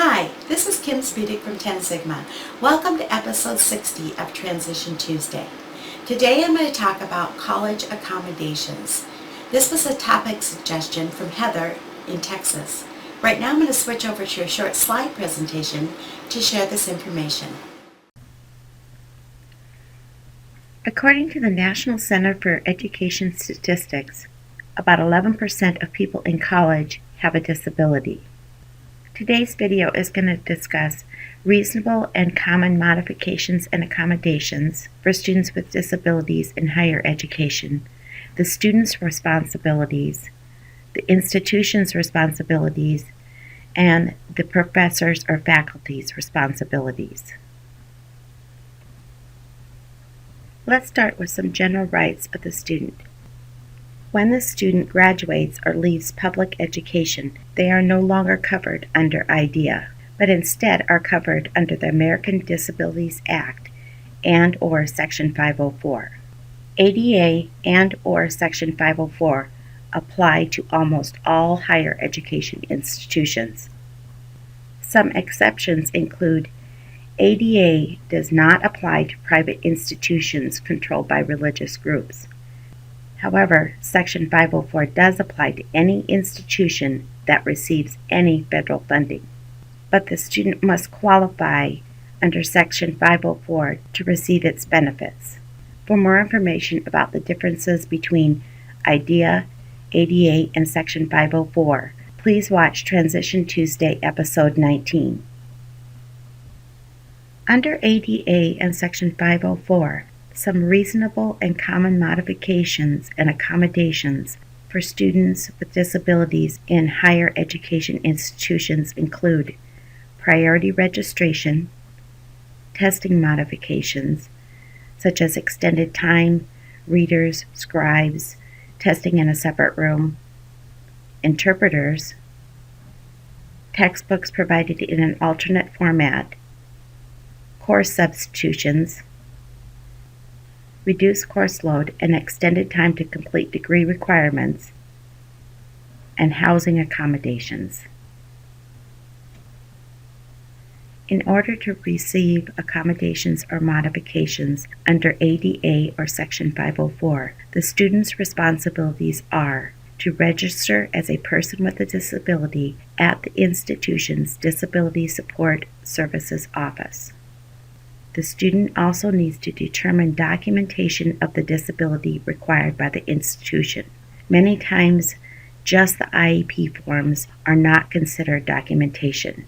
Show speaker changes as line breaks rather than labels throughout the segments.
Hi, this is Kim Speedick from 10 Sigma. Welcome to episode 60 of Transition Tuesday. Today I'm going to talk about college accommodations. This was a topic suggestion from Heather in Texas. Right now I'm going to switch over to a short slide presentation to share this information. According to the National Center for Education Statistics, about 11% of people in college have a disability. Today's video is going to discuss reasonable and common modifications and accommodations for students with disabilities in higher education, the student's responsibilities, the institution's responsibilities, and the professor's or faculty's responsibilities. Let's start with some general rights of the student. When the student graduates or leaves public education, they are no longer covered under IDEA, but instead are covered under the American Disabilities Act and/or Section 504. ADA and/or Section 504 apply to almost all higher education institutions. Some exceptions include ADA does not apply to private institutions controlled by religious groups. However, Section 504 does apply to any institution that receives any federal funding. But the student must qualify under Section 504 to receive its benefits. For more information about the differences between IDEA, ADA, and Section 504, please watch Transition Tuesday, Episode 19. Under ADA and Section 504, some reasonable and common modifications and accommodations for students with disabilities in higher education institutions include priority registration, testing modifications, such as extended time, readers, scribes, testing in a separate room, interpreters, textbooks provided in an alternate format, course substitutions, reduced course load and extended time to complete degree requirements, and housing accommodations. In order to receive accommodations or modifications under ADA or Section 504, the student's responsibilities are to register as a person with a disability at the institution's Disability Support Services Office. The student also needs to determine documentation of the disability required by the institution. Many times, just the IEP forms are not considered documentation,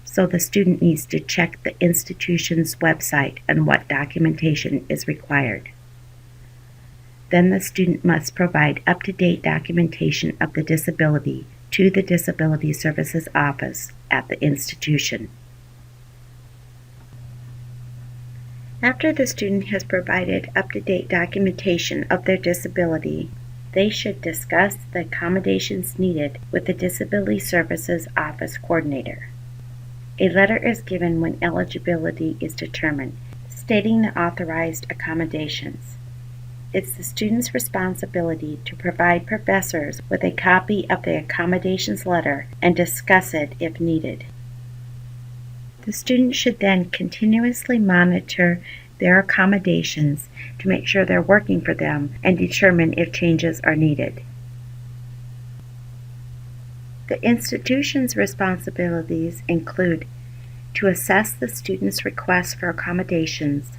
so the student needs to check the institution's website on what documentation is required. Then the student must provide up-to-date documentation of the disability to the Disability Services Office at the institution. After the student has provided up-to-date documentation of their disability, they should discuss the accommodations needed with the Disability Services Office coordinator. A letter is given when eligibility is determined, stating the authorized accommodations. It's the student's responsibility to provide professors with a copy of the accommodations letter and discuss it if needed. The student should then continuously monitor their accommodations to make sure they're working for them and determine if changes are needed. The institution's responsibilities include to assess the student's request for accommodations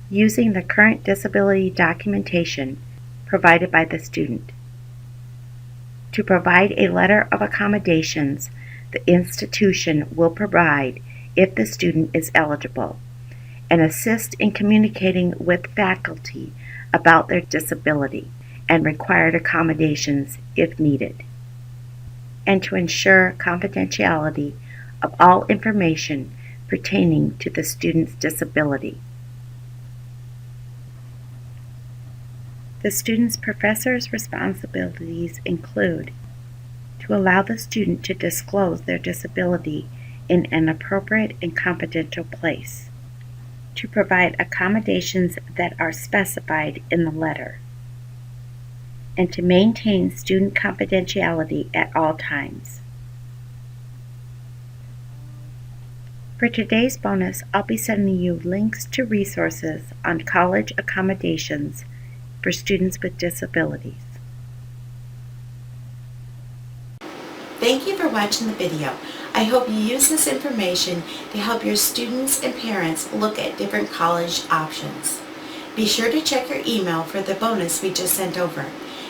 using the current disability documentation provided by the student, to provide a letter of accommodations the institution will provide if the student is eligible, and assist in communicating with faculty about their disability and required accommodations if needed, and to ensure confidentiality of all information pertaining to the student's disability. The student's professor's responsibilities include to allow the student to disclose their disability in an appropriate and confidential place, to provide accommodations that are specified in the letter, and to maintain student confidentiality at all times. For today's bonus, I'll be sending you links to resources on college accommodations for students with disabilities.
Thank you for watching the video. I hope you use this information to help your students and parents look at different college options. Be sure to check your email for the bonus we just sent over.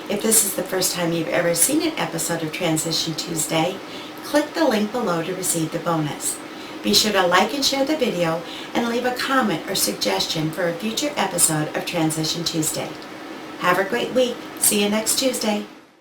If this is the first time you've ever seen an episode of Transition Tuesday, click the link below to receive the bonus. Be sure to like and share the video and leave a comment or suggestion for a future episode of Transition Tuesday. Have a great week. See you next Tuesday.